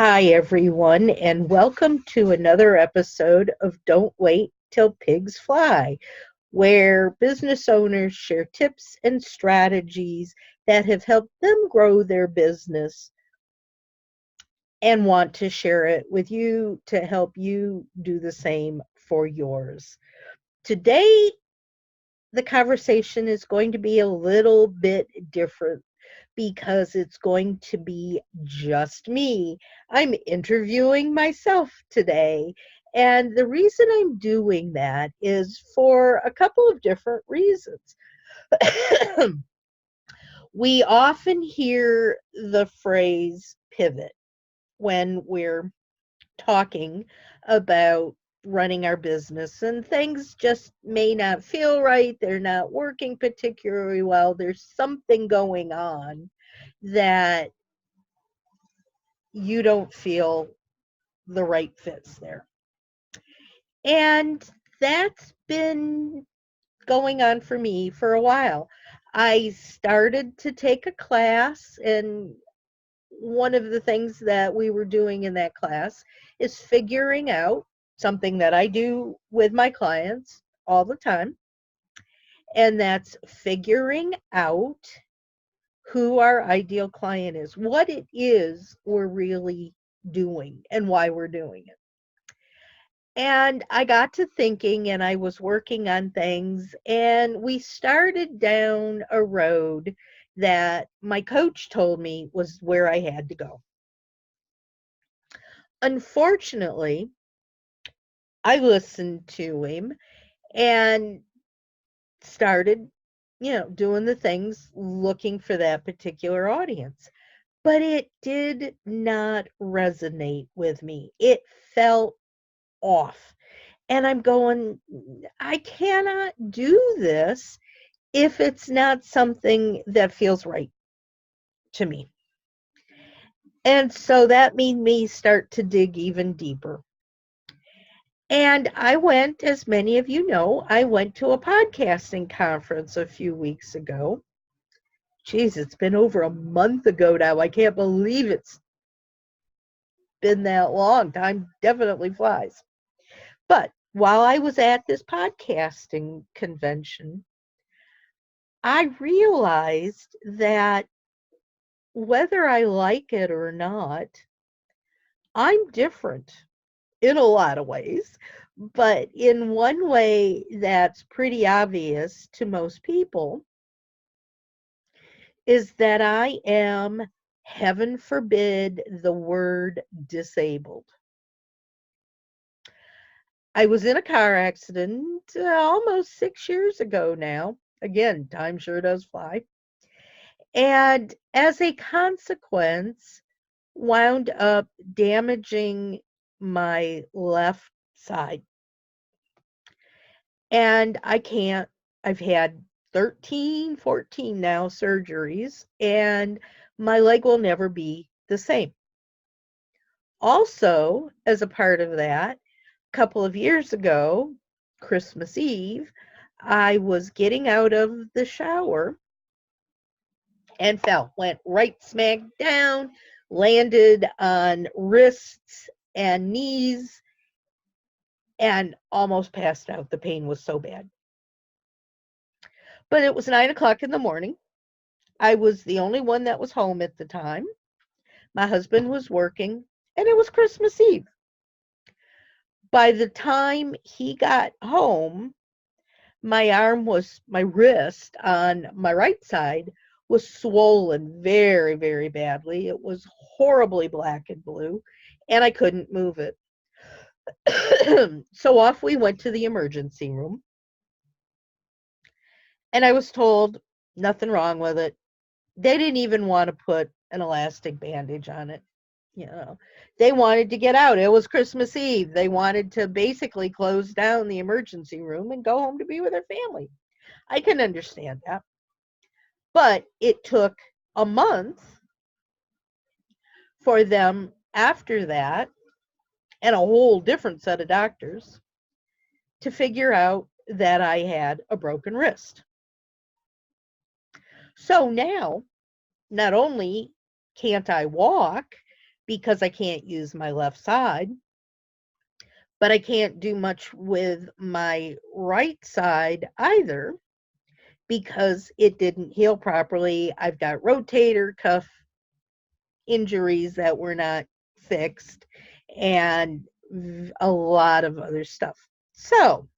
Hi, everyone, and welcome to another episode of Don't Wait Till Pigs Fly, where business owners share tips and strategies that have helped them grow their business and want to share it with you to help you do the same for yours. Today, the conversation is going to be a little bit different because it's going to be just me. I'm interviewing myself today. And the reason I'm doing that is for a couple of different reasons. We often hear the phrase pivot when we're talking about running our business and things just may not feel right. They're not working particularly well. There's something going on that you don't feel the right fits there. And that's been going on for me for a while. I started to take a class, and one of the things that we were doing in that class is figuring out something that I do with my clients all the time, and that's figuring out who our ideal client is, what it is we're really doing, and why we're doing it. And I got to thinking and I was working on things, and we started down a road that my coach told me was where I had to go. Unfortunately, I listened to him and started, doing the things looking for that particular audience. But it did not resonate with me. It felt off. And I'm going, I cannot do this if it's not something that feels right to me. And so that made me start to dig even deeper. And I went, as many of you know, I went to a podcasting conference a few weeks ago. Geez, it's been over a month ago now. I can't believe it's been that long. Time definitely flies. But while I was at this podcasting convention, I realized that whether I like it or not, I'm different in a lot of ways. But in one way that's pretty obvious to most people is that I am, heaven forbid, the word disabled. I was in a car accident almost 6 years ago now. Again, time sure does fly. And as a consequence, wound up damaging my left side. And I've had 13, 14 now surgeries, and my leg will never be the same. Also, as a part of that, a couple of years ago, Christmas Eve, I was getting out of the shower and fell, went right smack down, landed on wrists and knees, and almost passed out. The pain was so bad. But it was 9 o'clock in the morning. I was the only one that was home at the time. My husband was working, and it was Christmas Eve. By the time he got home, my wrist on my right side was swollen very, very badly. It was horribly black and blue, and I couldn't move it. So off we went to the emergency room, and I was told nothing wrong with it. They didn't even want to put an elastic bandage on it. You know, they wanted to get out. It was Christmas Eve. They wanted to basically close down the emergency room and go home to be with their family. I can understand that. But it took a month for them after that, and a whole different set of doctors, to figure out that I had a broken wrist. So now, not only can't I walk, because I can't use my left side, but I can't do much with my right side either because it didn't heal properly. I've got rotator cuff injuries that were not fixed and a lot of other stuff. So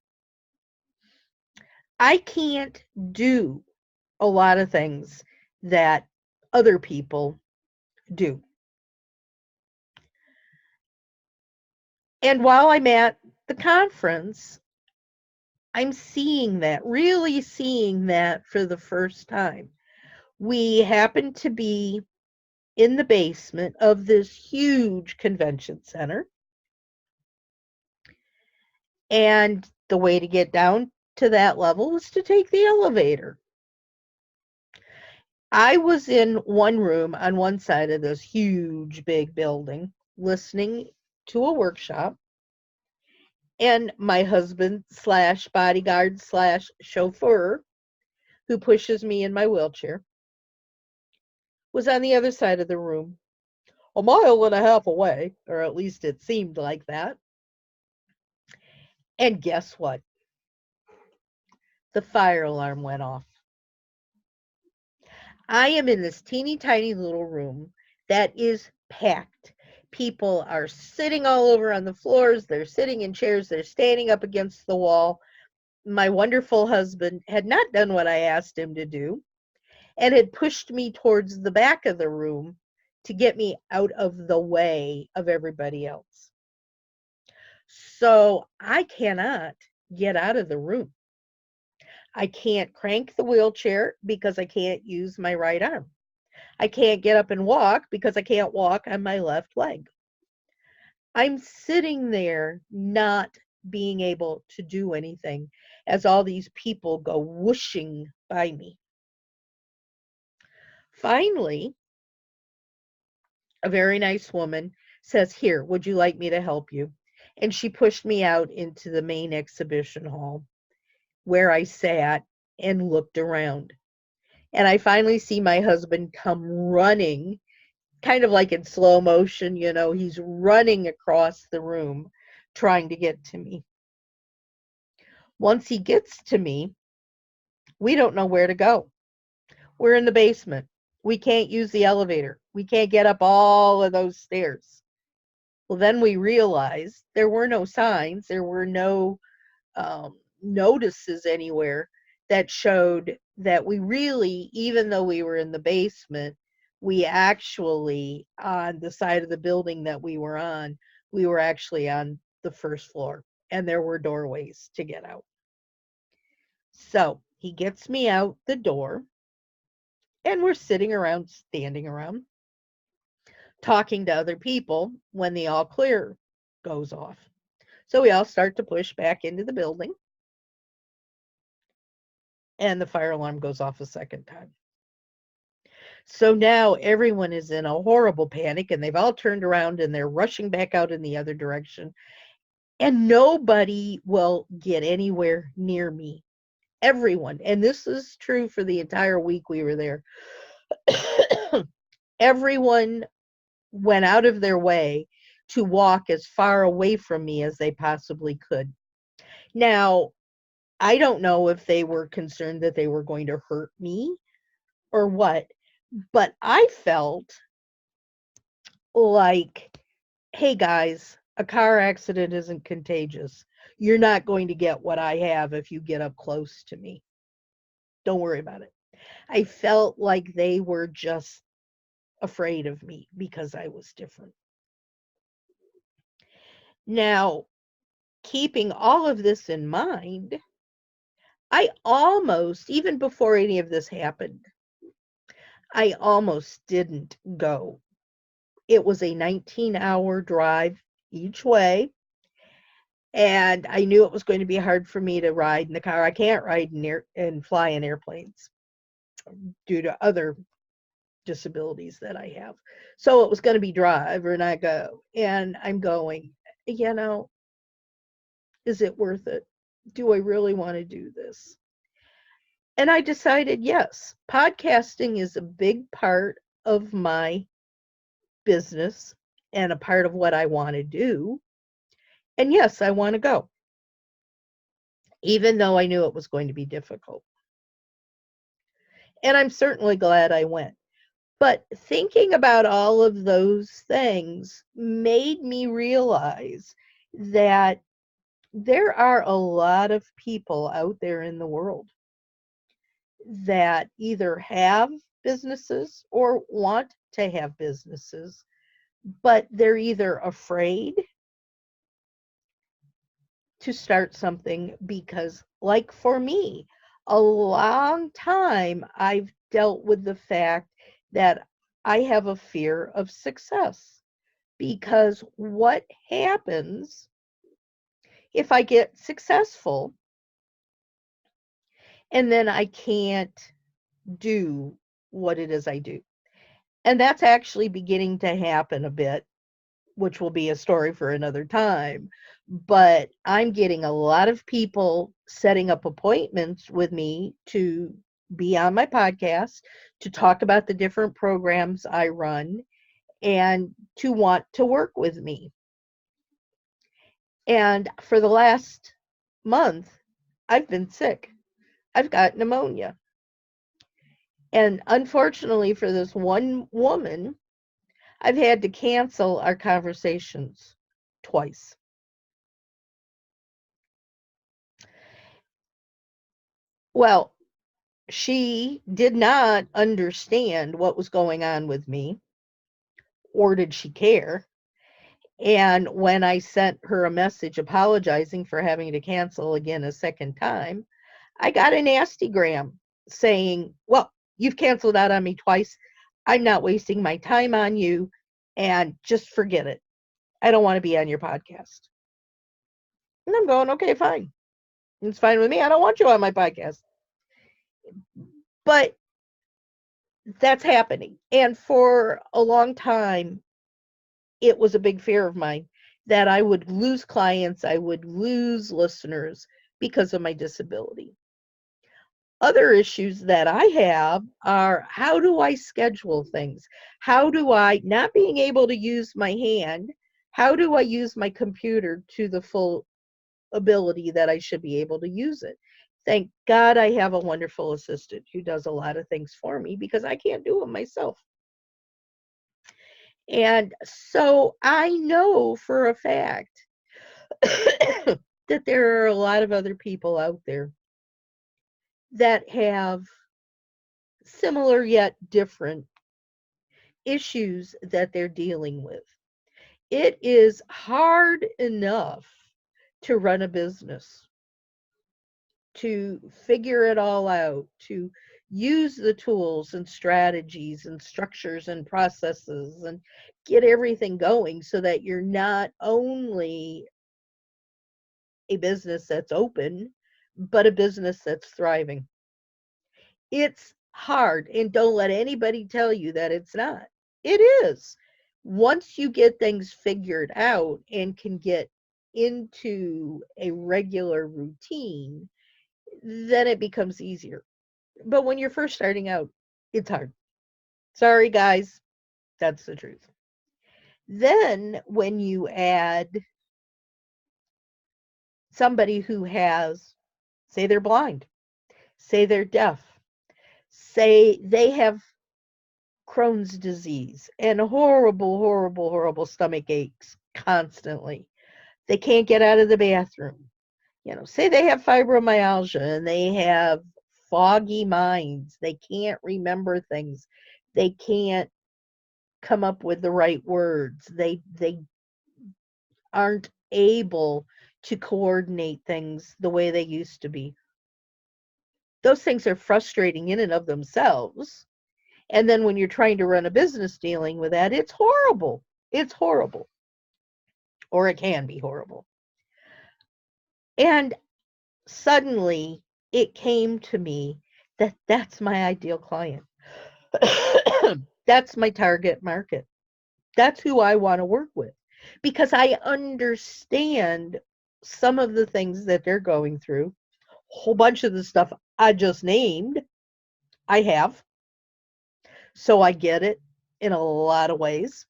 I can't do a lot of things that other people do. And while I'm at the conference, I'm seeing that, really seeing that for the first time. We happen to be in the basement of this huge convention center. And the way to get down to that level was to take the elevator. I was in one room on one side of this huge big building listening to a workshop, and my husband slash bodyguard slash chauffeur, who pushes me in my wheelchair, was on the other side of the room, a mile and a half away, or at least it seemed like that. And guess what? The fire alarm went off. I am in this teeny tiny little room that is packed. People are sitting all over on the floors. They're sitting in chairs. They're standing up against the wall. My wonderful husband had not done what I asked him to do and had pushed me towards the back of the room to get me out of the way of everybody else. So I cannot get out of the room. I can't crank the wheelchair because I can't use my right arm. I can't get up and walk because I can't walk on my left leg. I'm sitting there not being able to do anything as all these people go whooshing by me. Finally, a very nice woman says, "Here, would you like me to help you?" And she pushed me out into the main exhibition hall where I sat and looked around. And I finally see my husband come running, kind of like in slow motion, he's running across the room trying to get to me. Once he gets to me, we don't know where to go. We're in the basement. We can't use the elevator. We can't get up all of those stairs. Well, then we realized there were no signs, there were no notices anywhere that showed that we really, even though we were in the basement, we actually, on the side of the building that we were on, we were actually on the first floor and there were doorways to get out. So he gets me out the door and we're sitting around, standing around, talking to other people when the all clear goes off. So we all start to push back into the building and the fire alarm goes off a second time. So now everyone is in a horrible panic and they've all turned around and they're rushing back out in the other direction. And nobody will get anywhere near me. Everyone, and this is true for the entire week we were there, everyone went out of their way to walk as far away from me as they possibly could. Now, I don't know if they were concerned that they were going to hurt me or what, but I felt like, hey guys, a car accident isn't contagious. You're not going to get what I have if you get up close to me. Don't worry about it. I felt like they were just afraid of me because I was different. Now, keeping all of this in mind, I almost, even before any of this happened, I almost didn't go. It was a 19-hour drive each way. And I knew it was going to be hard for me to ride in the car. I can't ride and fly in airplanes due to other disabilities that I have. So it was going to be drive or not go. And I'm going, is it worth it? Do I really want to do this? And I decided, yes, podcasting is a big part of my business and a part of what I want to do. And yes, I want to go, even though I knew it was going to be difficult. And I'm certainly glad I went. But thinking about all of those things made me realize that there are a lot of people out there in the world that either have businesses or want to have businesses, but they're either afraid to start something because, like for me, a long time I've dealt with the fact that I have a fear of success. Because what happens if I get successful and then I can't do what it is I do? And that's actually beginning to happen a bit, which will be a story for another time. But I'm getting a lot of people setting up appointments with me to be on my podcast, to talk about the different programs I run, and to want to work with me. And for the last month, I've been sick. I've got pneumonia. And unfortunately for this one woman, I've had to cancel our conversations twice. Well, she did not understand what was going on with me, or did she care? And when I sent her a message apologizing for having to cancel again a second time, I got a nasty gram saying, well, you've canceled out on me twice. I'm not wasting my time on you, and just forget it. I don't want to be on your podcast. And I'm going, okay, fine. It's fine with me. I don't want you on my podcast. But that's happening. And for a long time, it was a big fear of mine that I would lose clients, I would lose listeners because of my disability. Other issues that I have are, how do I schedule things? How do I, not being able to use my hand, how do I use my computer to the full ability that I should be able to use it? Thank God I have a wonderful assistant who does a lot of things for me because I can't do them myself. And so I know for a fact that there are a lot of other people out there that have similar yet different issues that they're dealing with. It is hard enough to run a business, to figure it all out, to use the tools and strategies and structures and processes and get everything going so that you're not only a business that's open, but a business that's thriving. It's hard, and don't let anybody tell you that it's not. It is. Once you get things figured out and can get into a regular routine, then it becomes easier. But when you're first starting out, it's hard. Sorry, guys, that's the truth. Then, when you add somebody who has, say they're blind, say they're deaf, say they have Crohn's disease and horrible, horrible, horrible stomach aches constantly. They can't get out of the bathroom. Say they have fibromyalgia and they have foggy minds. They can't remember things. They can't come up with the right words. They aren't able to coordinate things the way they used to be. Those things are frustrating in and of themselves. And then when you're trying to run a business dealing with that, it's horrible. It's horrible. Or it can be horrible. And suddenly it came to me that that's my ideal client. That's my target market. That's who I want to work with because I understand some of the things that they're going through. A whole bunch of the stuff I just named, I have. So I get it in a lot of ways.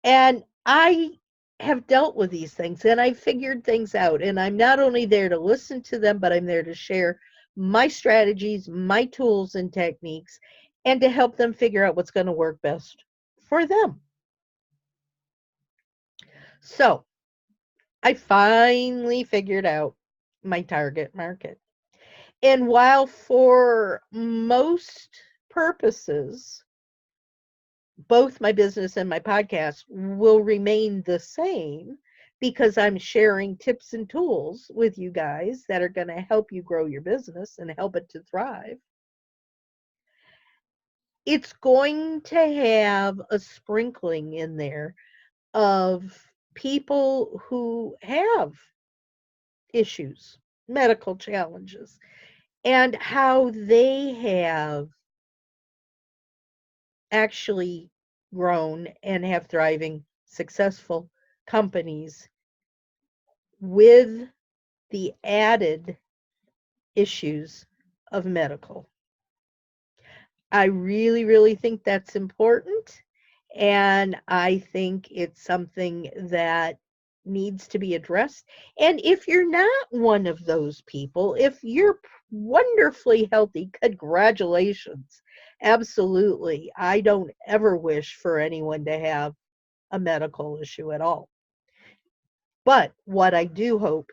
And I have dealt with these things and I figured things out. And I'm not only there to listen to them, but I'm there to share my strategies, my tools, and techniques, and to help them figure out what's going to work best for them. So I finally figured out my target market. And while for most purposes, both my business and my podcast will remain the same because I'm sharing tips and tools with you guys that are going to help you grow your business and help it to thrive. It's going to have a sprinkling in there of people who have issues, medical challenges, and how they have actually grown and have thriving, successful companies with the added issues of medical. I really, really think that's important. And I think it's something that needs to be addressed. And if you're not one of those people, if you're wonderfully healthy, congratulations. Absolutely. I don't ever wish for anyone to have a medical issue at all. But what I do hope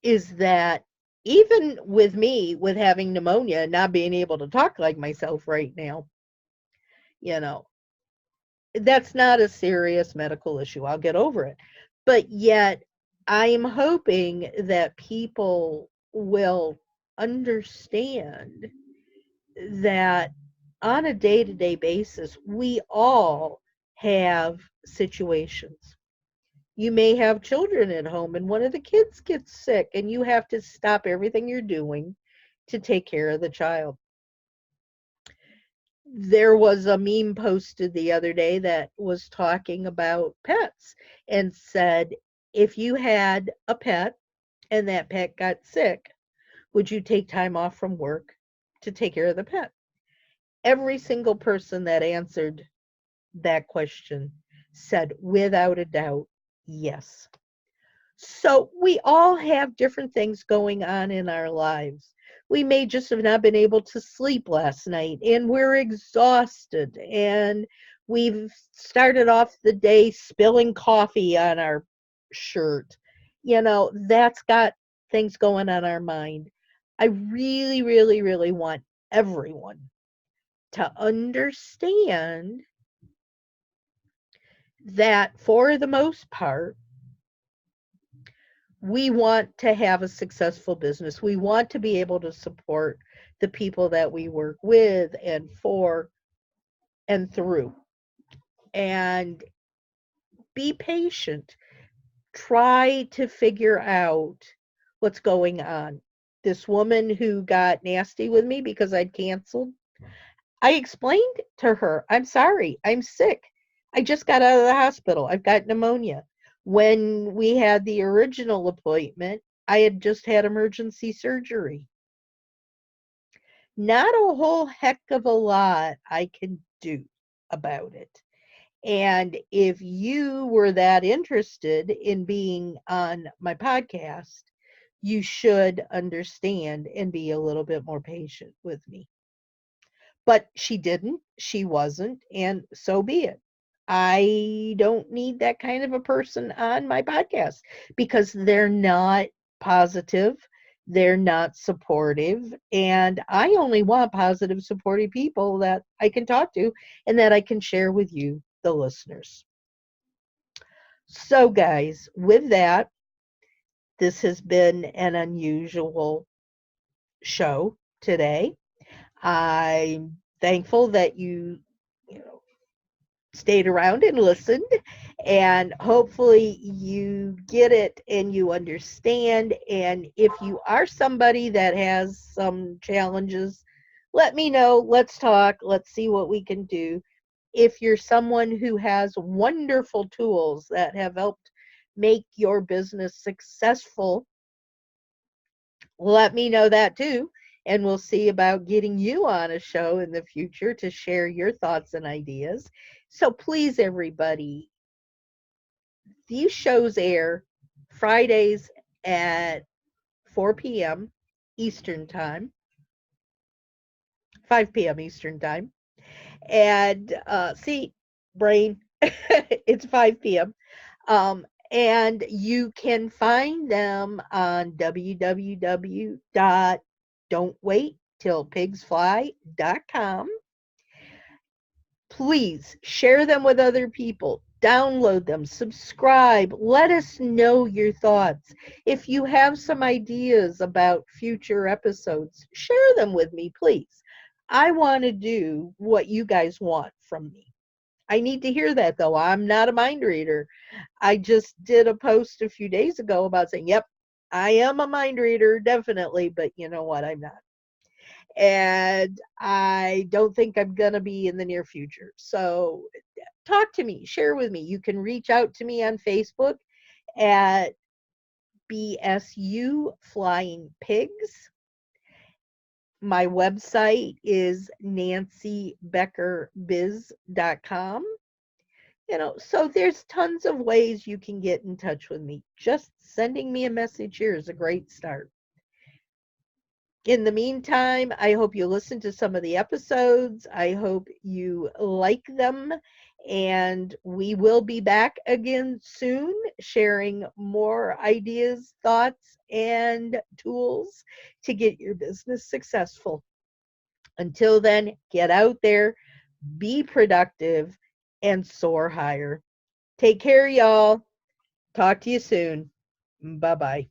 is that even with me with having pneumonia and not being able to talk like myself right now, you know, that's not a serious medical issue. I'll get over it. But yet, I'm hoping that people will understand that on a day to day basis, we all have situations. You may have children at home and one of the kids gets sick and you have to stop everything you're doing to take care of the child. There was a meme posted the other day that was talking about pets and said, if you had a pet and that pet got sick, would you take time off from work to take care of the pet? Every single person that answered that question said without a doubt, yes. So we all have different things going on in our lives. We may just have not been able to sleep last night and we're exhausted and we've started off the day spilling coffee on our shirt. That's got things going on our mind. I really, really, really want everyone to understand that for the most part, we want to have a successful business. We want to be able to support the people that we work with and for and through. And be patient. Try to figure out what's going on. This woman who got nasty with me because I'd canceled, I explained to her, I'm sorry, I'm sick. I just got out of the hospital. I've got pneumonia. When we had the original appointment, I had just had emergency surgery. Not a whole heck of a lot I can do about it. And if you were that interested in being on my podcast, you should understand and be a little bit more patient with me. But she didn't, she wasn't, and so be it. I don't need that kind of a person on my podcast because they're not positive, they're not supportive, and I only want positive, supportive people that I can talk to and that I can share with you, the listeners. So, guys, with that, this has been an unusual show today. I'm thankful that you stayed around and listened, and hopefully you get it and you understand. And if you are somebody that has some challenges, let me know. Let's talk. Let's see what we can do. If you're someone who has wonderful tools that have helped make your business successful, let me know that too. And we'll see about getting you on a show in the future to share your thoughts and ideas. So please, everybody, these shows air Fridays at 4 p.m. Eastern Time, 5 p.m. Eastern Time. And see, brain, it's 5 p.m. And you can find them on www.don'twaittillpigsfly.com. Please share them with other people. Download them, subscribe. Let us know your thoughts. If you have some ideas about future episodes, share them with me, please. I want to do what you guys want from me. I need to hear that though. I'm not a mind reader. I just did a post a few days ago about saying, yep, I am a mind reader, definitely, but you know what? I'm not. And I don't think I'm going to be in the near future. So talk to me, share with me. You can reach out to me on Facebook at BSU Flying Pigs. My website is nancybeckerbiz.com. So there's tons of ways you can get in touch with me. Just sending me a message here is a great start. In the meantime, I hope you listen to some of the episodes. I hope you like them. And we will be back again soon, sharing more ideas, thoughts, and tools to get your business successful. Until then, get out there, be productive, and soar higher. Take care, y'all. Talk to you soon. Bye bye.